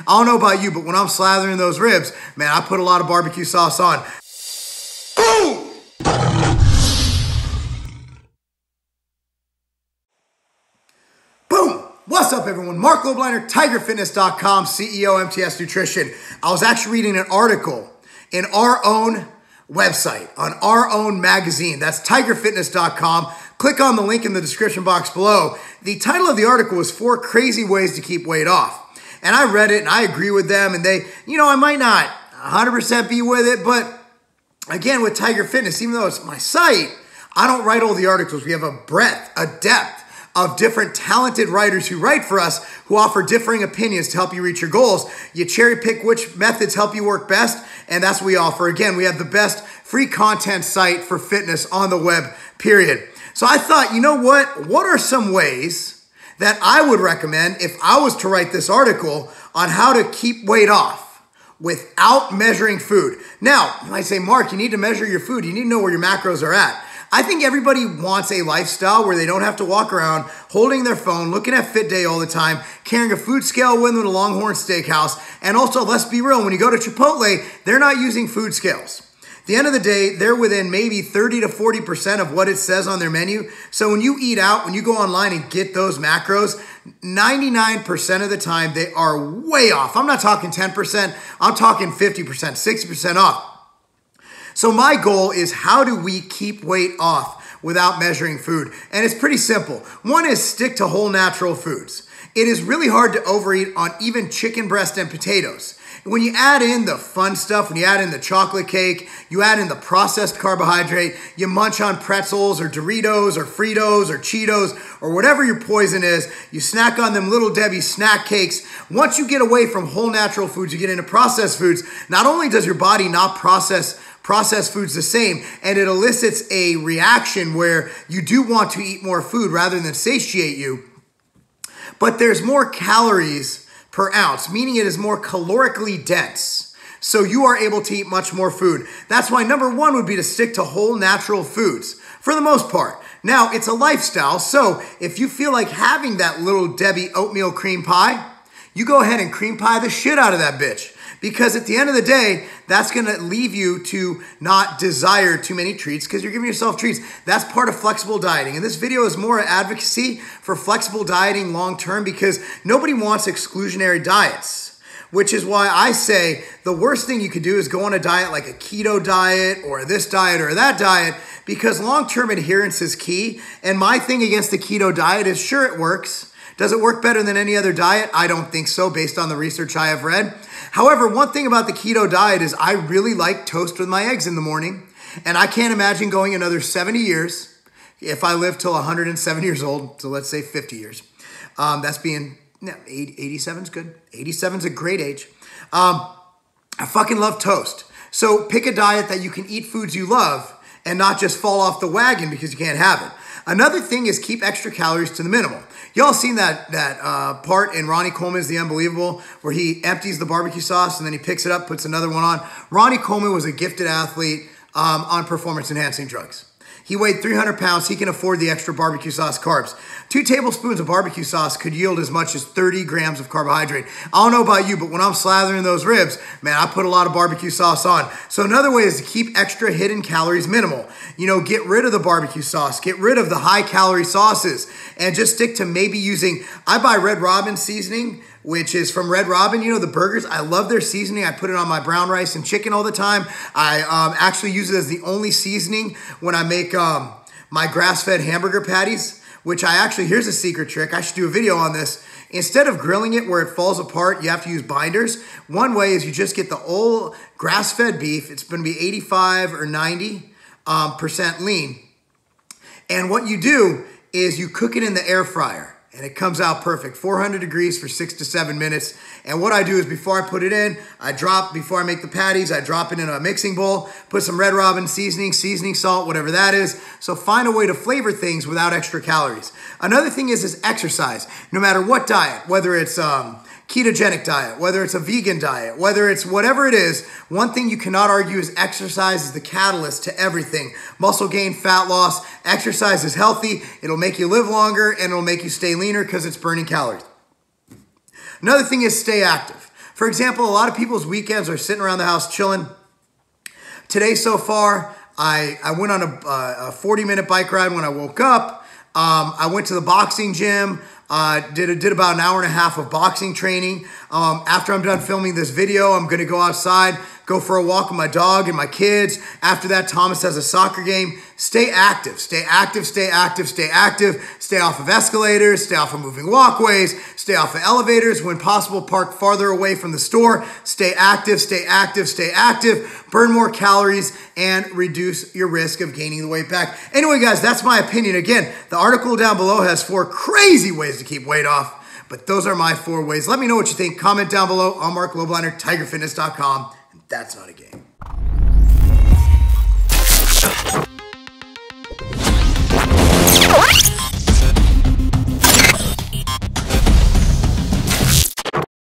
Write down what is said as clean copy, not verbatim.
I don't know about you, but when I'm slathering those ribs, man, I put a lot of barbecue sauce on. Boom! Boom! What's up, everyone? Mark Lobliner, TigerFitness.com, CEO, MTS Nutrition. I was actually reading an article in our own website, on our own magazine. That's TigerFitness.com. Click on the link in the description box below. The title of the article was 4 Crazy Ways to Keep Weight Off. And I read it and I agree with them. And they, I might not 100% be with it, but again, with Tiger Fitness, even though it's my site, I don't write all the articles. We have a breadth, a depth of different talented writers who write for us, who offer differing opinions to help you reach your goals. You cherry pick which methods help you work best, and that's what we offer. Again, we have the best free content site for fitness on the web, period. So I thought, you know what? What are some ways that I would recommend if I was to write this article on how to keep weight off without measuring food? Now, you might say, Mark, you need to measure your food. You need to know where your macros are at. I think everybody wants a lifestyle where they don't have to walk around holding their phone, looking at Fit Day all the time, carrying a food scale with them at a Longhorn Steakhouse. And also, let's be real, when you go to Chipotle, they're not using food scales. At the end of the day, they're within maybe 30 to 40% of what it says on their menu. So when you eat out, when you go online and get those macros, 99% of the time, they are way off. I'm not talking 10%, I'm talking 50%, 60% off. So my goal is, how do we keep weight off without measuring food? And it's pretty simple. One is stick to whole natural foods. It is really hard to overeat on even chicken breast and potatoes. When you add in the fun stuff, when you add in the chocolate cake, you add in the processed carbohydrate, you munch on pretzels or Doritos or Fritos or Cheetos or whatever your poison is, you snack on them Little Debbie snack cakes. Once you get away from whole natural foods, you get into processed foods, not only does your body not processed foods the same, and it elicits a reaction where you do want to eat more food rather than satiate you, but there's more calories per ounce, meaning it is more calorically dense. So you are able to eat much more food. That's why number 1 would be to stick to whole natural foods for the most part. Now, it's a lifestyle, so if you feel like having that Little Debbie oatmeal cream pie, you go ahead and cream pie the shit out of that bitch. Because at the end of the day, that's going to leave you to not desire too many treats because you're giving yourself treats. That's part of flexible dieting. And this video is more advocacy for flexible dieting long term because nobody wants exclusionary diets, which is why I say the worst thing you could do is go on a diet like a keto diet or this diet or that diet, because long-term adherence is key. And my thing against the keto diet is, sure, it works. Does it work better than any other diet? I don't think so, based on the research I have read. However, one thing about the keto diet is I really like toast with my eggs in the morning, and I can't imagine going another 70 years if I live till 107 years old, so let's say 50 years. That's being, 87 is good. 87 is a great age. I fucking love toast. So pick a diet that you can eat foods you love and not just fall off the wagon because you can't have it. Another thing is keep extra calories to the minimum. Y'all seen that part in Ronnie Coleman's The Unbelievable where he empties the barbecue sauce and then he picks it up, puts another one on. Ronnie Coleman was a gifted athlete on performance-enhancing drugs. He weighed 300 pounds. He can afford the extra barbecue sauce carbs. 2 tablespoons of barbecue sauce could yield as much as 30 grams of carbohydrate. I don't know about you, but when I'm slathering those ribs, man, I put a lot of barbecue sauce on. So another way is to keep extra hidden calories minimal. Get rid of the barbecue sauce. Get rid of the high-calorie sauces and just stick to maybe using, I buy Red Robin seasoning, which is from Red Robin. The burgers, I love their seasoning. I put it on my brown rice and chicken all the time. I actually use it as the only seasoning when I make my grass-fed hamburger patties, which here's a secret trick. I should do a video on this. Instead of grilling it where it falls apart, you have to use binders. One way is you just get the old grass-fed beef. It's going to be 85 or 90% lean. And what you do is you cook it in the air fryer. And it comes out perfect, 400 degrees for 6 to 7 minutes. And what I do is before I put it in, before I make the patties, I drop it in a mixing bowl, put some Red Robin seasoning salt, whatever that is. So find a way to flavor things without extra calories. Another thing is exercise. No matter what diet, whether it's ketogenic diet, whether it's a vegan diet, whether it's whatever it is, one thing you cannot argue is exercise is the catalyst to everything. Muscle gain, fat loss, exercise is healthy. It'll make you live longer and it'll make you stay leaner because it's burning calories. Another thing is stay active. For example, a lot of people's weekends are sitting around the house chilling. Today so far, I went on a 40-minute bike ride when I woke up. I went to the boxing gym. Did about an hour and a half of boxing training. After I'm done filming this video, I'm going to go outside, go for a walk with my dog and my kids. After that, Thomas has a soccer game. Stay active, stay active, stay active, stay active. Stay off of escalators, stay off of moving walkways, stay off of elevators. When possible, park farther away from the store. Stay active, stay active, stay active. Burn more calories and reduce your risk of gaining the weight back. Anyway, guys, that's my opinion. Again, the article down below has 4 crazy ways to keep weight off, but those are my 4 ways. Let me know what you think. Comment down below. I'm Mark Lobliner, TigerFitness.com, and that's not a game.